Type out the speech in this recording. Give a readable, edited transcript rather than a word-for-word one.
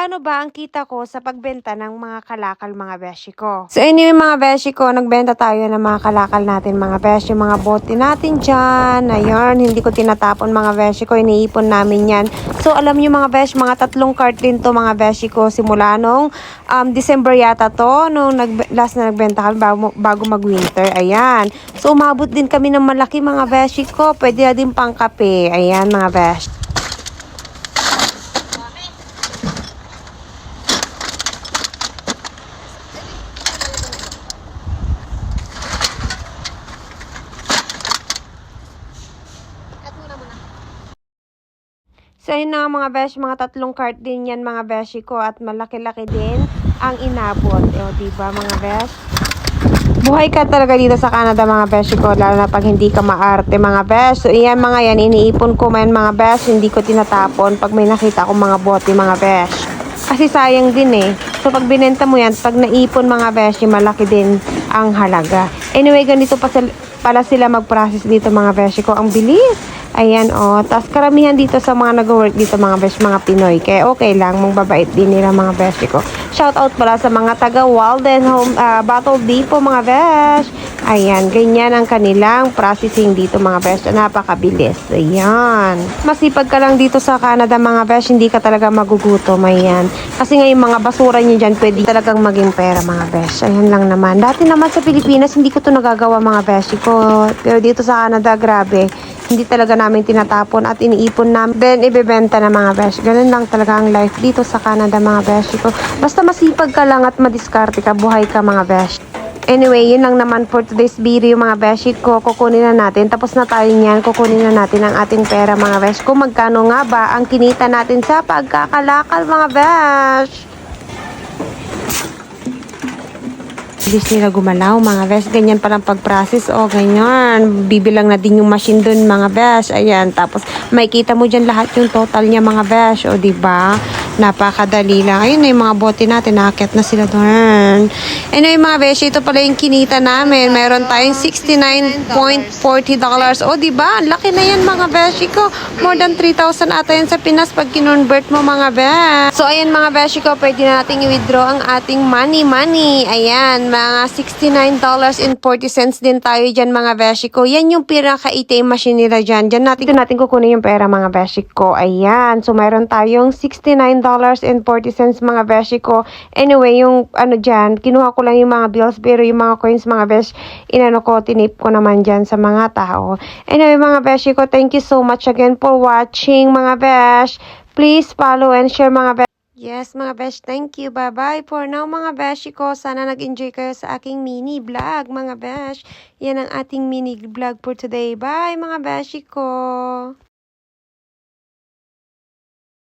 magkano ba ang kita ko sa pagbenta ng mga kalakal mga beshi ko. So anyway mga beshi ko, nagbenta tayo ng mga kalakal natin mga beshi, mga bote natin dyan. Ayun, hindi ko tinatapon mga beshi ko, iniipon namin yan. So alam nyo mga beshi, mga 3 cart din to mga beshi ko, simula nung December yata to, nung last na nagbenta kami bago mag-winter. Ayan, so umabot din kami ng malaki mga beshi ko, pwede na din pang kape. Ayan mga beshi. So yun na mga beshi, mga 3 cart din yan mga beshi ko, at malaki-laki din ang inabot. O diba mga beshi? Buhay ka talaga dito sa Canada mga beshi ko, lalo na pag hindi ka maarte mga beshi. So iyan mga yan, iniipon ko man mga beshi, hindi ko tinatapon pag may nakita ko mga bote mga beshi. Kasi sayang din eh. So pag binenta mo yan, pag naipon mga beshi, malaki din ang halaga. Anyway, ganito pala sila mag-process dito mga beshi ko. Ang bilis. Ayan tapos karamihan dito sa mga nag-work dito mga beshi, mga Pinoy. Kaya okay lang, magbabait din nila mga beshi ko. Shout out pala sa mga taga Walden Home Battle Depot mga beshi. Ayan, ganyan ang kanilang processing dito mga beshi. Napakabilis. Ayan. Masipag ka lang dito sa Canada mga beshi, hindi ka talaga magugutom. Ayan. Kasi nga yung mga basura nyo dyan, pwede talagang maging pera mga beshi. Ayan lang naman. Dati naman sa Pilipinas, hindi ko to nagagawa mga beshi ko. Pero dito sa Canada, grabe. Hindi talaga namin tinatapon at iniipon namin. Then, ibebenta na mga beshi. Ganun lang talaga ang life dito sa Canada mga beshi ko. Basta masipag ka lang at madiskarte ka, buhay ka mga beshi. Anyway, yun lang naman for today's video mga beshi ko. Kukunin na natin. Tapos na tayo niyan. Kukunin na natin ang ating pera mga beshi ko. Magkano nga ba ang kinita natin sa pagkakalakal mga beshi? Bilis nila gumalaw mga besh. Ganyan palang pag-process. Ganyan. Bibilang na din yung machine dun mga besh. Ayan. Tapos makikita mo dyan lahat yung total niya mga besh. Diba? Napakadali lang. Ayun na yung mga bote natin. Nakakit na sila doon. Anyway mga besh, ito pala yung kinita namin. Mayroon tayong $69.40. Diba? Laki na yan mga besh ko. More than 3,000 ata yan sa Pinas pag kinonvert mo mga besh. So ayan mga besh ko, pwede na natin i-withdraw ang ating money. Ayan. Mga $69.40 din tayo dyan mga beshi ko. Yan yung pinaka-ATM machine nila dyan. Dyan natin kukunin yung pera mga beshi ko. Ayan. So mayroon tayong $69.40 mga beshi ko. Anyway, yung dyan, kinuha ko lang yung mga bills, pero yung mga coins mga besh, tinip ko naman dyan sa mga tao. Anyway mga beshi ko, thank you so much again for watching mga besh. Please follow and share mga besh. Yes, mga besh, thank you. Bye-bye for now, mga beshi ko. Sana nag-enjoy kayo sa aking mini vlog, mga besh. Yan ang ating mini vlog for today. Bye, mga beshi ko.